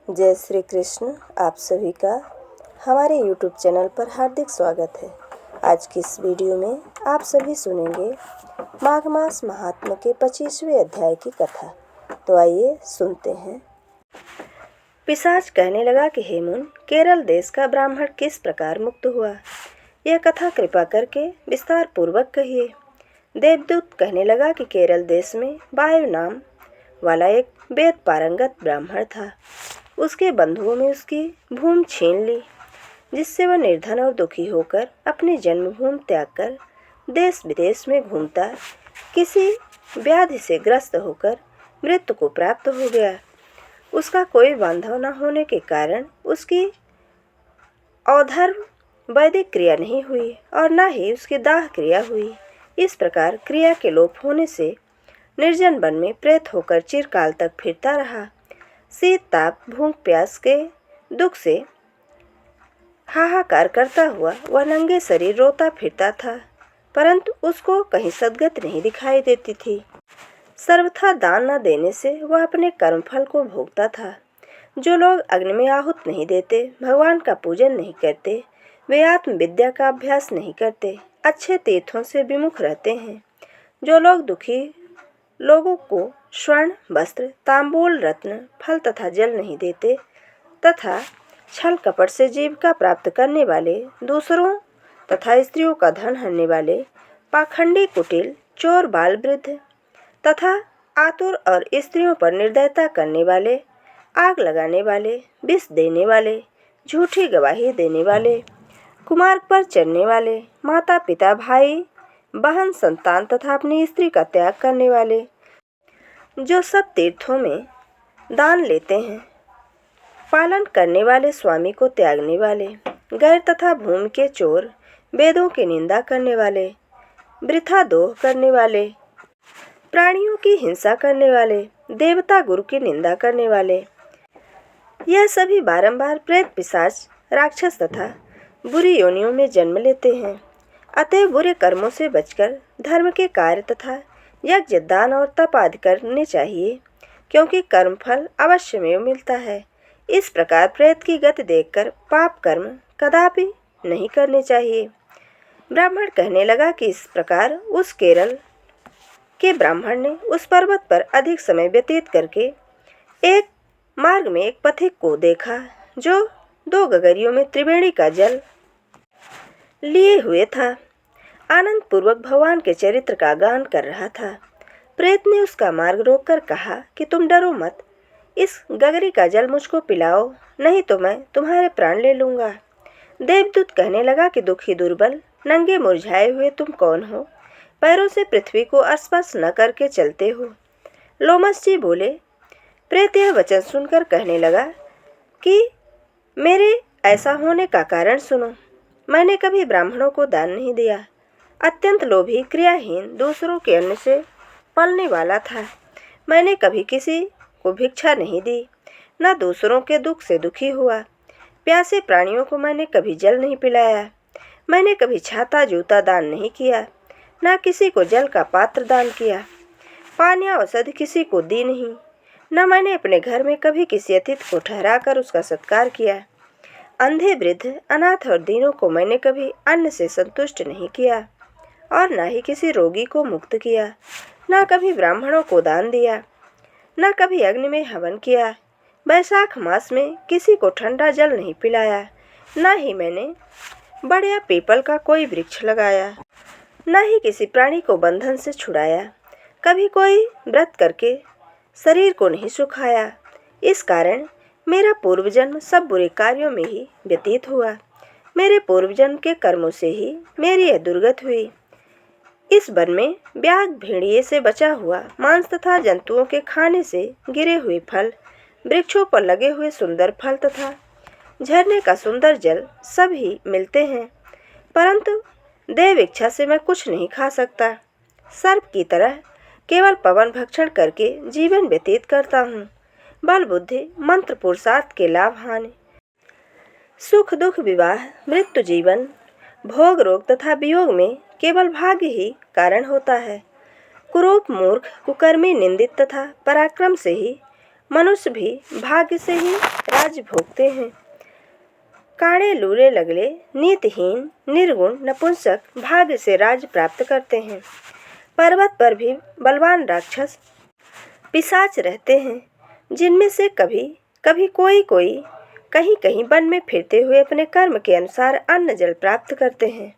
जय श्री कृष्ण। आप सभी का हमारे YouTube चैनल पर हार्दिक स्वागत है। आज की इस वीडियो में आप सभी सुनेंगे माघ मास महात्म्य के 25वें अध्याय की कथा। तो आइए सुनते हैं। पिशाच कहने लगा कि हे मुन, केरल देश का ब्राह्मण किस प्रकार मुक्त हुआ, यह कथा कृपा करके विस्तार पूर्वक कहिए। देवदूत कहने लगा कि केरल देश में वायु नाम वाला एक वेद पारंगत ब्राह्मण था। उसके बंधुओं में उसकी भूमि छीन ली, जिससे वह निर्धन और दुखी होकर अपनी जन्मभूमि त्याग कर देश विदेश में घूमता किसी व्याधि से ग्रस्त होकर मृत्यु को प्राप्त हो गया। उसका कोई बांधव न होने के कारण उसकी औधर्म वैदिक क्रिया नहीं हुई और न ही उसकी दाह क्रिया हुई। इस प्रकार क्रिया के लोप होने से निर्जन वन में प्रेत होकर चिरकाल तक फिरता रहा। शीत ताप भूख प्यास के दुख से हाहाकार करता हुआ वह नंगे शरीर रोता फिरता था, परंतु उसको कहीं सद्गति नहीं दिखाई देती थी। सर्वथा दान न देने से वह अपने कर्मफल को भोगता था। जो लोग अग्नि में आहूत नहीं देते, भगवान का पूजन नहीं करते, वे आत्म विद्या का अभ्यास नहीं करते, अच्छे तीर्थों से विमुख रहते हैं। जो लोग दुखी लोगों को स्वर्ण वस्त्र तांबूल रत्न फल तथा जल नहीं देते तथा छल कपट से जीविका प्राप्त करने वाले, दूसरों तथा स्त्रियों का धन हरने वाले, पाखंडी कुटिल चोर बाल वृद्ध तथा आतुर और स्त्रियों पर निर्दयता करने वाले, आग लगाने वाले, विष देने वाले, झूठी गवाही देने वाले, कुमार्ग पर चढ़ने वाले, माता पिता भाई बहन संतान तथा अपनी स्त्री का त्याग करने वाले, जो सब तीर्थों में दान लेते हैं, पालन करने वाले, स्वामी को त्यागने वाले, गैर तथा भूमि के चोर, वेदों की निंदा करने वाले, वृथा दोह करने वाले, प्राणियों की हिंसा करने वाले, देवता गुरु की निंदा करने वाले, यह सभी बारंबार प्रेत पिशाच राक्षस तथा बुरी योनियों में जन्म लेते हैं। अतः बुरे कर्मों से बचकर धर्म के कार्य तथा यज्ञ दान और तप आदि करने चाहिए, क्योंकि कर्मफल अवश्य में मिलता है। इस प्रकार प्रेत की गति देखकर पाप कर्म कदापि नहीं करने चाहिए। ब्राह्मण कहने लगा कि इस प्रकार उस केरल के ब्राह्मण ने उस पर्वत पर अधिक समय व्यतीत करके एक मार्ग में एक पथिक को देखा, जो 2 गगरियों में त्रिवेणी का जल लिए हुए था। आनंद पूर्वक भगवान के चरित्र का गान कर रहा था। प्रेत ने उसका मार्ग रोककर कहा कि तुम डरो मत, इस गगरी का जल मुझको पिलाओ, नहीं तो मैं तुम्हारे प्राण ले लूँगा। देवदूत कहने लगा कि दुखी दुर्बल नंगे मुरझाए हुए तुम कौन हो, पैरों से पृथ्वी को स्पर्श न करके चलते हो। लोमस जी बोले। प्रेत यह वचन सुनकर कहने लगा कि मेरे ऐसा होने का कारण सुनो। मैंने कभी ब्राह्मणों को दान नहीं दिया, अत्यंत लोभी क्रियाहीन दूसरों के अन्न से पलने वाला था। मैंने कभी किसी को भिक्षा नहीं दी, न दूसरों के दुख से दुखी हुआ। प्यासे प्राणियों को मैंने कभी जल नहीं पिलाया। मैंने कभी छाता जूता दान नहीं किया, न किसी को जल का पात्र दान किया। पान या औषधि किसी को दी नहीं, न मैंने अपने घर में कभी किसी अतिथि को ठहराकर उसका सत्कार किया। अंधे वृद्ध अनाथ और दीनों को मैंने कभी अन्न से संतुष्ट नहीं किया और न ही किसी रोगी को मुक्त किया। न कभी ब्राह्मणों को दान दिया, न कभी अग्नि में हवन किया। बैसाख मास में किसी को ठंडा जल नहीं पिलाया। न ही मैंने बड़ या पीपल का कोई वृक्ष लगाया, न ही किसी प्राणी को बंधन से छुड़ाया। कभी कोई व्रत करके शरीर को नहीं सुखाया। इस कारण मेरा पूर्व जन्म सब बुरे कार्यों में ही व्यतीत हुआ। मेरे पूर्व जन्म के कर्मों से ही मेरी यह दुर्गति हुई। इस वन में व्याघ्र भेड़िए से बचा हुआ मांस तथा जंतुओं के खाने से गिरे हुए फल, वृक्षों पर लगे हुए सुंदर फल तथा झरने का सुंदर जल सब ही मिलते हैं, परंतु देव इच्छा से मैं कुछ नहीं खा सकता। सर्प की तरह केवल पवन भक्षण करके जीवन व्यतीत करता हूँ। बल बुद्धि मंत्र पुरुषार्थ के लाभ हानि, सुख दुख विवाह मृत्यु जीवन भोग रोग तथा वियोग में केवल भाग्य ही कारण होता है। कुरूप मूर्ख कुकर्मी निंदित तथा पराक्रम से ही मनुष्य भी भाग्य से ही राज्य भोगते हैं। काणे लूले लगले नीतिहीन निर्गुण नपुंसक भाग्य से राज्य प्राप्त करते हैं। पर्वत पर भी बलवान राक्षस पिशाच रहते हैं, जिनमें से कभी कभी कोई कहीं कहीं वन में फिरते हुए अपने कर्म के अनुसार अन्न जल प्राप्त करते हैं।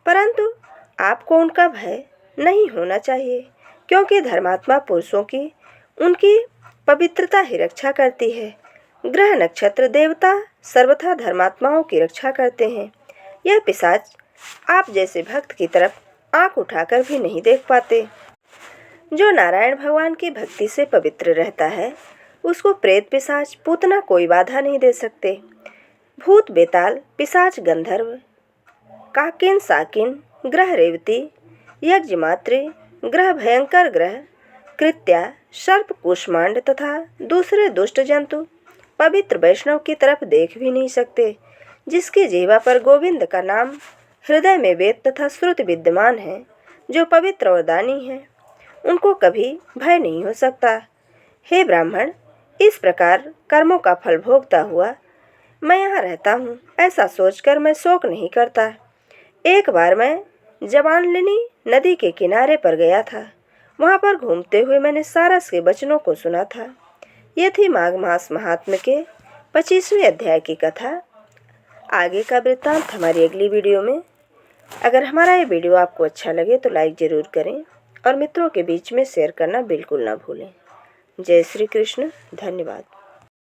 परंतु आपको उनका भय नहीं होना चाहिए, क्योंकि धर्मात्मा पुरुषों की उनकी पवित्रता ही रक्षा करती है। ग्रह नक्षत्र देवता सर्वथा धर्मात्माओं की रक्षा करते हैं। यह पिशाच आप जैसे भक्त की तरफ आंख उठाकर भी नहीं देख पाते। जो नारायण भगवान की भक्ति से पवित्र रहता है, उसको प्रेत पिशाच पूतना कोई बाधा नहीं दे सकते। भूत बेताल पिशाच गंधर्व काकिन साकिन ग्रह रेवती यज्ञमात्री ग्रह भयंकर ग्रह कृत्या सर्प कुष्मांड तथा दूसरे दुष्ट जंतु पवित्र वैष्णव की तरफ देख भी नहीं सकते। जिसकी जीवा पर गोविंद का नाम हृदय में वेद तथा श्रुति विद्यमान है, जो पवित्र और दानी है, उनको कभी भय नहीं हो सकता। हे ब्राह्मण, इस प्रकार कर्मों का फल भोगता हुआ मैं यहाँ रहता हूँ, ऐसा सोचकर मैं शोक नहीं करता। एक बार मैं जबानलिनी नदी के किनारे पर गया था। वहाँ पर घूमते हुए मैंने सारस के वचनों को सुना था। ये थी माघ मास महात्म्य के 25वें अध्याय की कथा। आगे का वृत्तांत हमारी अगली वीडियो में। अगर हमारा ये वीडियो आपको अच्छा लगे तो लाइक ज़रूर करें और मित्रों के बीच में शेयर करना बिल्कुल ना भूलें। जय श्री कृष्ण। धन्यवाद।